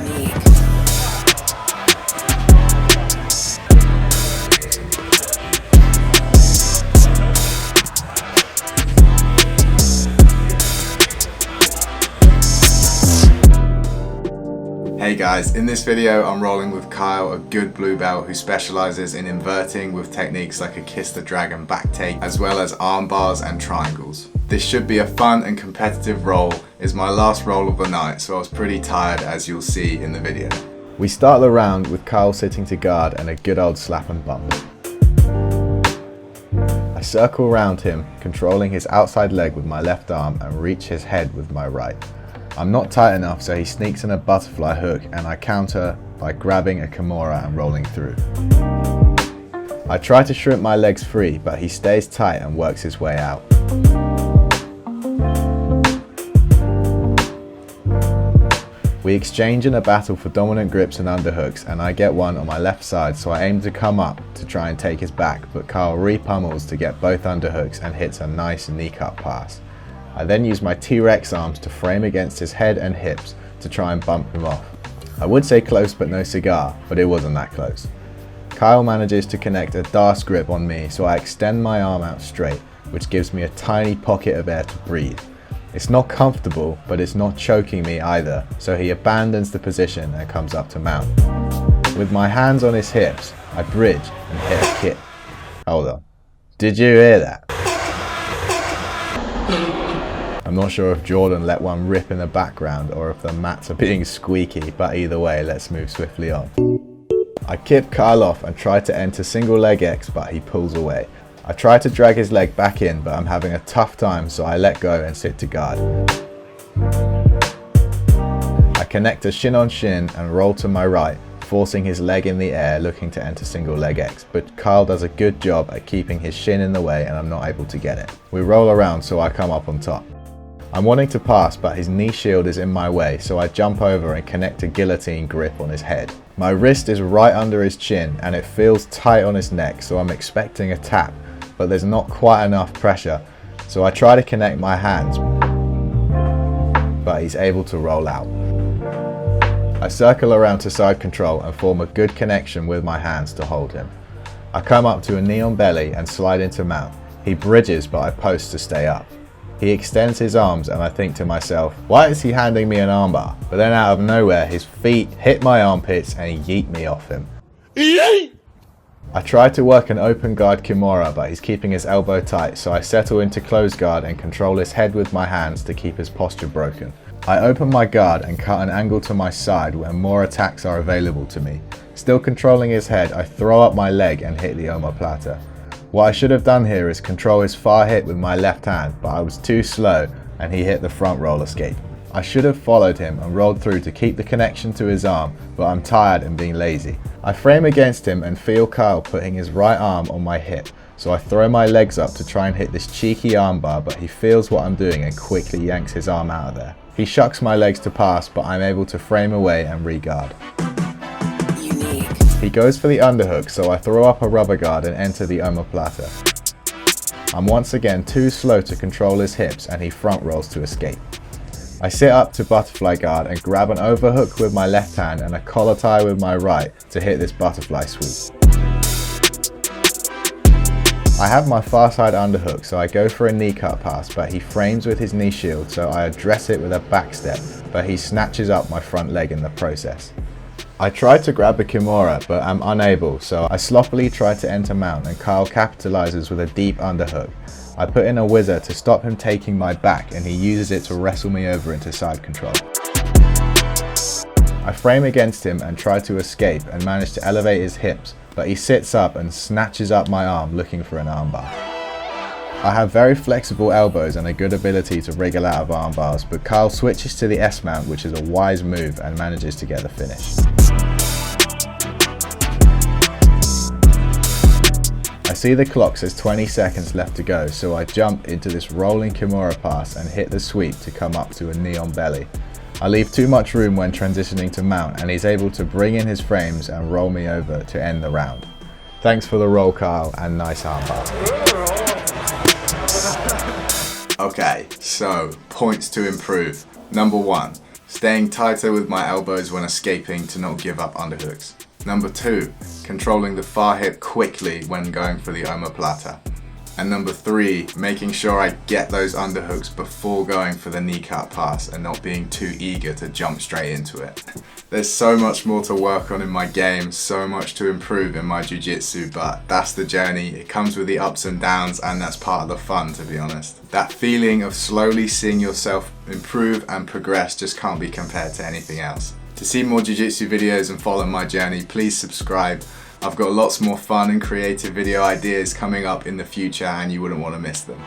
Hey guys, in this video I'm rolling with Kyle, a good blue belt who specializes in inverting with techniques like a Kiss the Dragon back take, as well as arm bars and triangles. This should be a fun and competitive roll. It's my last roll of the night, so I was pretty tired, as you'll see in the video. We start the round with Kyle sitting to guard and a good old slap and bump. I circle around him, controlling his outside leg with my left arm and reach his head with my right. I'm not tight enough, so he sneaks in a butterfly hook and I counter by grabbing a Kimura and rolling through. I try to shrimp my legs free, but he stays tight and works his way out. We exchange in a battle for dominant grips and underhooks, and I get one on my left side, so I aim to come up to try and take his back, but Kyle re-pummels to get both underhooks and hits a nice knee cut pass. I then use my T-Rex arms to frame against his head and hips to try and bump him off. I would say close but no cigar, but it wasn't that close. Kyle manages to connect a Das grip on me, so I extend my arm out straight, which gives me a tiny pocket of air to breathe. It's not comfortable, but it's not choking me either, so he abandons the position and comes up to mount. With my hands on his hips, I bridge and hit a kick. Hold on. Did you hear that? I'm not sure if Jordan let one rip in the background or if the mats are being squeaky, but either way, let's move swiftly on. I kip Kyle off and try to enter single leg X, but he pulls away. I try to drag his leg back in, but I'm having a tough time, so I let go and sit to guard. I connect a shin on shin and roll to my right, forcing his leg in the air, looking to enter single leg X, but Kyle does a good job at keeping his shin in the way and I'm not able to get it. We roll around, so I come up on top. I'm wanting to pass, but his knee shield is in my way, so I jump over and connect a guillotine grip on his head. My wrist is right under his chin and it feels tight on his neck, so I'm expecting a tap, but there's not quite enough pressure, so I try to connect my hands, but he's able to roll out. I circle around to side control and form a good connection with my hands to hold him. I come up to a knee on belly and slide into mount. He bridges, but I post to stay up. He extends his arms and I think to myself, why is he handing me an armbar? But then out of nowhere, his feet hit my armpits and yeet me off him. I try to work an open guard Kimura, but he's keeping his elbow tight, so I settle into closed guard and control his head with my hands to keep his posture broken. I open my guard and cut an angle to my side where more attacks are available to me. Still controlling his head, I throw up my leg and hit the omoplata. What I should have done here is control his far hit with my left hand, but I was too slow and he hit the front roll escape. I should have followed him and rolled through to keep the connection to his arm, but I'm tired and being lazy. I frame against him and feel Kyle putting his right arm on my hip, so I throw my legs up to try and hit this cheeky armbar, but he feels what I'm doing and quickly yanks his arm out of there. He shucks my legs to pass, but I'm able to frame away and re-guard. He goes for the underhook, so I throw up a rubber guard and enter the omoplata. I'm once again too slow to control his hips and he front rolls to escape. I sit up to butterfly guard and grab an overhook with my left hand and a collar tie with my right to hit this butterfly sweep. I have my far side underhook, so I go for a knee cut pass, but he frames with his knee shield, so I address it with a back step, but he snatches up my front leg in the process. I try to grab a Kimura, but I'm unable, so I sloppily try to enter mount and Kyle capitalizes with a deep underhook. I put in a whizzer to stop him taking my back and he uses it to wrestle me over into side control. I frame against him and try to escape and manage to elevate his hips, but he sits up and snatches up my arm looking for an armbar. I have very flexible elbows and a good ability to wriggle out of arm bars, but Kyle switches to the S mount, which is a wise move, and manages to get the finish. I see the clock says 20 seconds left to go, so I jump into this rolling Kimura pass and hit the sweep to come up to a knee on belly. I leave too much room when transitioning to mount, and he's able to bring in his frames and roll me over to end the round. Thanks for the roll, Kyle, and nice armbar. Okay, so points to improve. Number 1, Staying tighter with my elbows when escaping to not give up underhooks. Number 2, controlling the far hip quickly when going for the omoplata. And number 3, making sure I get those underhooks before going for the knee cut pass and not being too eager to jump straight into it. There's so much more to work on in my game, so much to improve in my jiu-jitsu, but that's the journey. It comes with the ups and downs, and that's part of the fun, to be honest. That feeling of slowly seeing yourself improve and progress just can't be compared to anything else. To see more jiu-jitsu videos and follow my journey, please subscribe. I've got lots more fun and creative video ideas coming up in the future, and you wouldn't want to miss them.